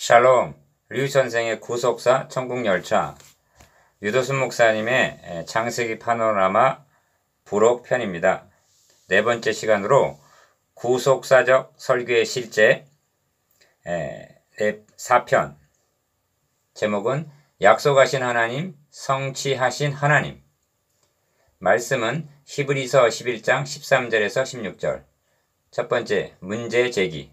샬롬, 류 선생의 구속사 천국열차, 유도순 목사님의 창세기 파노라마 부록 편입니다. 네 번째 시간으로 구속사적 설교의 실제 4편, 제목은 약속하신 하나님, 성취하신 하나님. 말씀은 히브리서 11장 13절에서 16절. 첫 번째, 문제 제기.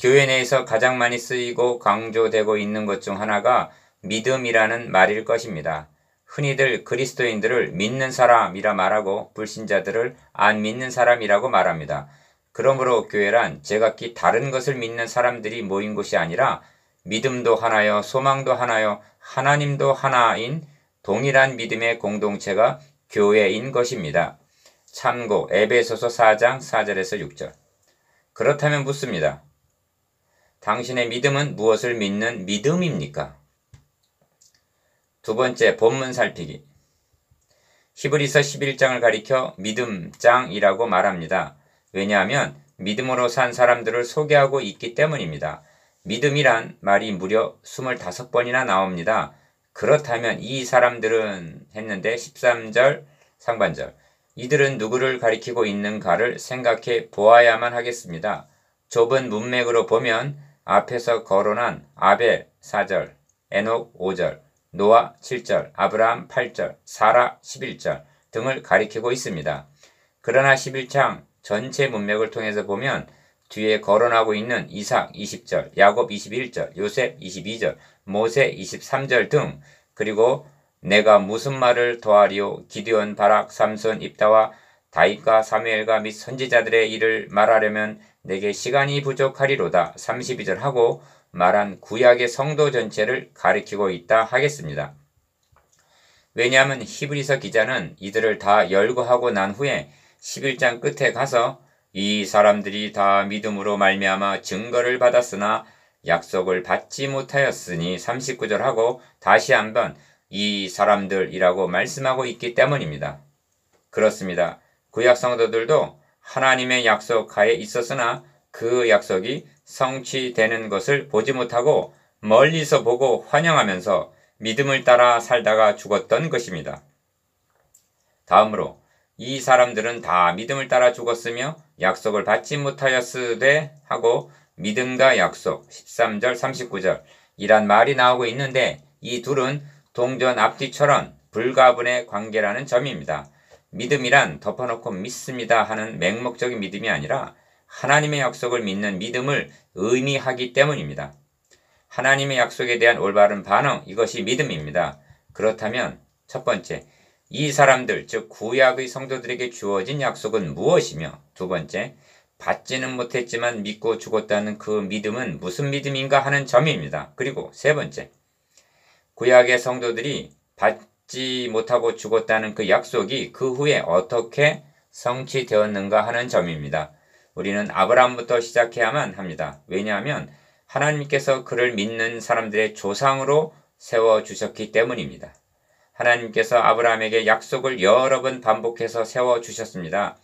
교회 내에서 가장 많이 쓰이고 강조되고 있는 것 중 하나가 믿음이라는 말일 것입니다. 흔히들 그리스도인들을 믿는 사람이라 말하고 불신자들을 안 믿는 사람이라고 말합니다. 그러므로 교회란 제각기 다른 것을 믿는 사람들이 모인 곳이 아니라 믿음도 하나요, 소망도 하나요, 하나님도 하나인 동일한 믿음의 공동체가 교회인 것입니다. 참고 에베소서 4장 4절에서 6절. 그렇다면 묻습니다. 당신의 믿음은 무엇을 믿는 믿음입니까? 두 번째, 본문 살피기. 히브리서 11장을 가리켜 믿음장이라고 말합니다. 왜냐하면 믿음으로 산 사람들을 소개하고 있기 때문입니다. 믿음이란 말이 무려 25번이나 나옵니다. 그렇다면 이 사람들은 했는데 13절 상반절. 이들은 누구를 가리키고 있는가를 생각해 보아야만 하겠습니다. 좁은 문맥으로 보면 앞에서 거론한 아벨 4절, 에녹 5절, 노아 7절, 아브라함 8절, 사라 11절 등을 가리키고 있습니다. 그러나 11장 전체 문맥을 통해서 보면 뒤에 거론하고 있는 이삭 20절, 야곱 21절, 요셉 22절, 모세 23절 등, 그리고 내가 무슨 말을 더하리요, 기드온, 바락, 삼손, 입다와 다윗과 사무엘과 및 선지자들의 일을 말하려면 내게 시간이 부족하리로다 32절 하고 말한 구약의 성도 전체를 가리키고 있다 하겠습니다. 왜냐하면 히브리서 기자는 이들을 다 열거하고 난 후에 11장 끝에 가서 이 사람들이 다 믿음으로 말미암아 증거를 받았으나 약속을 받지 못하였으니 39절 하고 다시 한번 이 사람들이라고 말씀하고 있기 때문입니다. 그렇습니다. 구약 성도들도 하나님의 약속하에 있었으나 그 약속이 성취되는 것을 보지 못하고 멀리서 보고 환영하면서 믿음을 따라 살다가 죽었던 것입니다. 다음으로 이 사람들은 다 믿음을 따라 죽었으며 약속을 받지 못하였으되 하고 믿음과 약속 13절 39절 이란 말이 나오고 있는데 이 둘은 동전 앞뒤처럼 불가분의 관계라는 점입니다. 믿음이란 덮어놓고 믿습니다 하는 맹목적인 믿음이 아니라 하나님의 약속을 믿는 믿음을 의미하기 때문입니다. 하나님의 약속에 대한 올바른 반응, 이것이 믿음입니다. 그렇다면 첫 번째, 이 사람들 즉 구약의 성도들에게 주어진 약속은 무엇이며, 두 번째, 받지는 못했지만 믿고 죽었다는 그 믿음은 무슨 믿음인가 하는 점입니다. 그리고 세 번째, 구약의 성도들이 받지 못하고 죽었다는 그 약속이 그 후에 어떻게 성취되었는가 하는 점입니다. 우리는 아브라함부터 시작해야만 합니다. 왜냐하면 하나님께서 그를 믿는 사람들의 조상으로 세워주셨기 때문입니다. 하나님께서 아브라함에게 약속을 여러 번 반복해서 세워주셨습니다.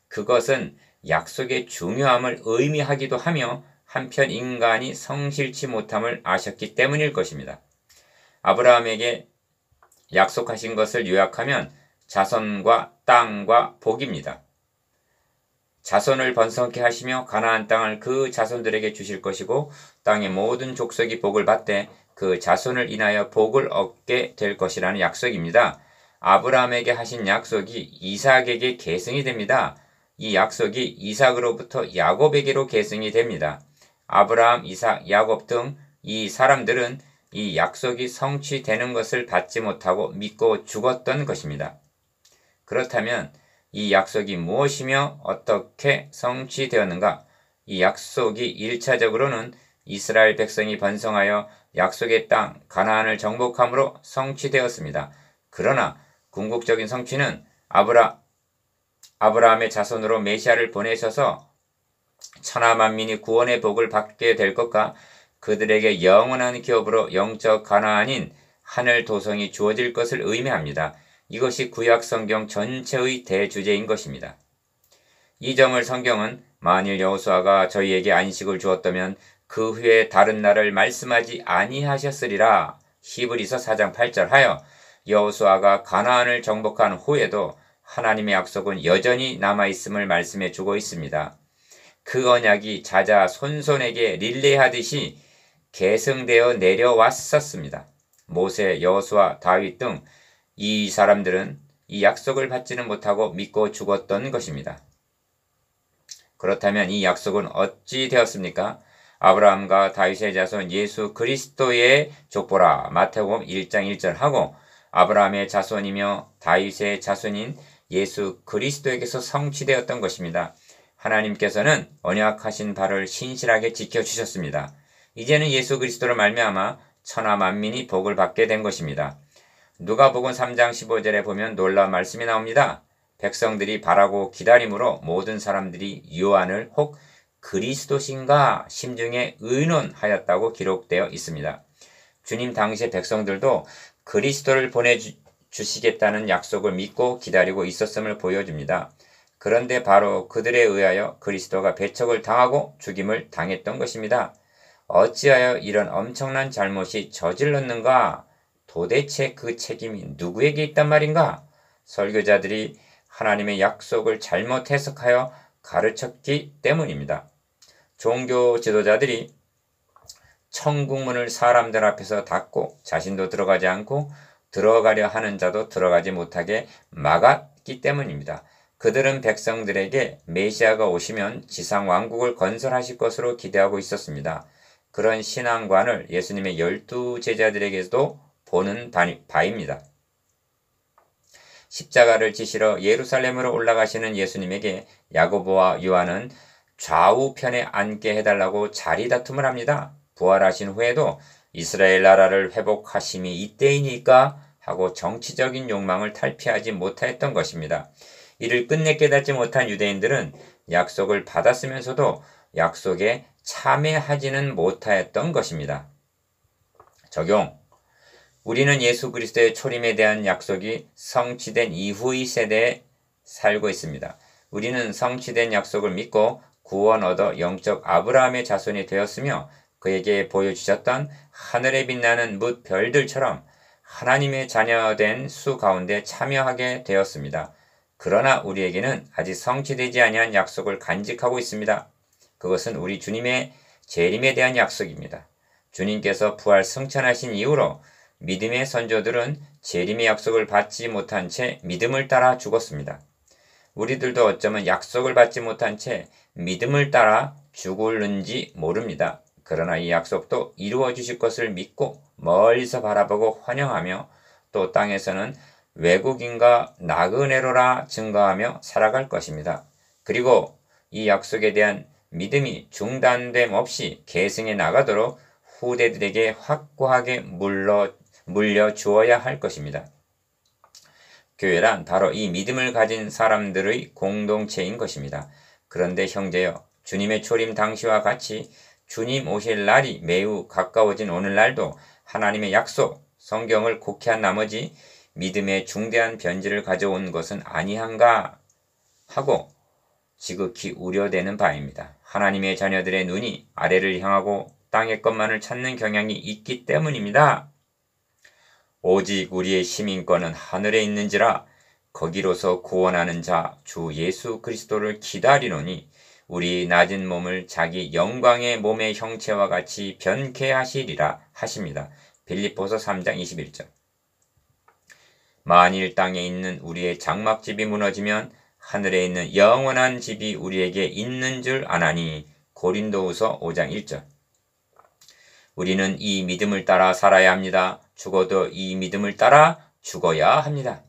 그것은 약속의 중요함을 의미하기도 하며 한편 인간이 성실치 못함을 아셨기 때문일 것입니다. 아브라함에게 약속하신 것을 요약하면 자손과 땅과 복입니다. 자손을 번성케 하시며 가나안 땅을 그 자손들에게 주실 것이고 땅의 모든 족속이 복을 받되 그 자손을 인하여 복을 얻게 될 것이라는 약속입니다. 아브라함에게 하신 약속이 이삭에게 계승이 됩니다. 이 약속이 이삭으로부터 야곱에게로 계승이 됩니다. 아브라함, 이삭, 야곱 등 이 사람들은 이 약속이 성취되는 것을 받지 못하고 믿고 죽었던 것입니다. 그렇다면 이 약속이 무엇이며 어떻게 성취되었는가? 이 약속이 1차적으로는 이스라엘 백성이 번성하여 약속의 땅 가나안을 정복함으로 성취되었습니다. 그러나 궁극적인 성취는 아브라함의 자손으로 메시아를 보내셔서 천하 만민이 구원의 복을 받게 될 것과 그들에게 영원한 기업으로 영적 가나안인 하늘 도성이 주어질 것을 의미합니다. 이것이 구약 성경 전체의 대주제인 것입니다. 이 점을 성경은 만일 여호수아가 저희에게 안식을 주었다면 그 후에 다른 날을 말씀하지 아니하셨으리라. 히브리서 4장 8절 하여 여호수아가 가나안을 정복한 후에도 하나님의 약속은 여전히 남아있음을 말씀해 주고 있습니다. 그 언약이 자자 손손에게 릴레이하듯이 계승되어 내려왔었습니다. 모세, 여호수아, 다윗 등 이 사람들은 이 약속을 받지는 못하고 믿고 죽었던 것입니다. 그렇다면 이 약속은 어찌 되었습니까? 아브라함과 다윗의 자손 예수 그리스도의 족보라 마태복음 1장 1절 하고 아브라함의 자손이며 다윗의 자손인 예수 그리스도에게서 성취되었던 것입니다. 하나님께서는 언약하신 바를 신실하게 지켜주셨습니다. 이제는 예수 그리스도로 말미암아 천하 만민이 복을 받게 된 것입니다. 누가복음 3장 15절에 보면 놀라운 말씀이 나옵니다. 백성들이 바라고 기다림으로 모든 사람들이 요한을 혹 그리스도신가 심중에 의논하였다고 기록되어 있습니다. 주님 당시의 백성들도 그리스도를 보내주시겠다는 약속을 믿고 기다리고 있었음을 보여줍니다. 그런데 바로 그들에 의하여 그리스도가 배척을 당하고 죽임을 당했던 것입니다. 어찌하여 이런 엄청난 잘못이 저질렀는가? 도대체 그 책임이 누구에게 있단 말인가? 설교자들이 하나님의 약속을 잘못 해석하여 가르쳤기 때문입니다. 종교 지도자들이 천국문을 사람들 앞에서 닫고 자신도 들어가지 않고 들어가려 하는 자도 들어가지 못하게 막았기 때문입니다. 그들은 백성들에게 메시아가 오시면 지상 왕국을 건설하실 것으로 기대하고 있었습니다. 그런 신앙관을 예수님의 12 제자들에게도 보는 바입니다. 십자가를 지시러 예루살렘으로 올라가시는 예수님에게 야고보와 요한은 좌우편에 앉게 해달라고 자리 다툼을 합니다. 부활하신 후에도 이스라엘 나라를 회복하심이 이때이니까 하고 정치적인 욕망을 탈피하지 못하였던 것입니다. 이를 끝내 깨닫지 못한 유대인들은 약속을 받았으면서도 약속에 참여하지는 못하였던 것입니다. 적용. 우리는 예수 그리스도의 초림에 대한 약속이 성취된 이후의 세대에 살고 있습니다. 우리는 성취된 약속을 믿고 구원 얻어 영적 아브라함의 자손이 되었으며 그에게 보여주셨던 하늘에 빛나는 뭇 별들처럼 하나님의 자녀된 수 가운데 참여하게 되었습니다. 그러나 우리에게는 아직 성취되지 아니한 약속을 간직하고 있습니다. 그것은 우리 주님의 재림에 대한 약속입니다. 주님께서 부활 승천하신 이후로 믿음의 선조들은 재림의 약속을 받지 못한 채 믿음을 따라 죽었습니다. 우리들도 어쩌면 약속을 받지 못한 채 믿음을 따라 죽을는지 모릅니다. 그러나 이 약속도 이루어 주실 것을 믿고 멀리서 바라보고 환영하며 또 땅에서는 외국인과 나그네로라 증거하며 살아갈 것입니다. 그리고 이 약속에 대한 믿음이 중단됨 없이 계승해 나가도록 후대들에게 확고하게 물려주어야 할 것입니다. 교회란 바로 이 믿음을 가진 사람들의 공동체인 것입니다. 그런데 형제여, 주님의 초림 당시와 같이 주님 오실 날이 매우 가까워진 오늘날도 하나님의 약속, 성경을 곡해한 나머지 믿음의 중대한 변질을 가져온 것은 아니한가 하고 지극히 우려되는 바입니다. 하나님의 자녀들의 눈이 아래를 향하고 땅의 것만을 찾는 경향이 있기 때문입니다. 오직 우리의 시민권은 하늘에 있는지라 거기로서 구원하는 자 주 예수 그리스도를 기다리노니 우리 낮은 몸을 자기 영광의 몸의 형체와 같이 변케 하시리라 하십니다. 빌립보서 3장 21절. 만일 땅에 있는 우리의 장막집이 무너지면 하늘에 있는 영원한 집이 우리에게 있는 줄 아나니 고린도후서 5장 1절. 우리는 이 믿음을 따라 살아야 합니다. 죽어도 이 믿음을 따라 죽어야 합니다.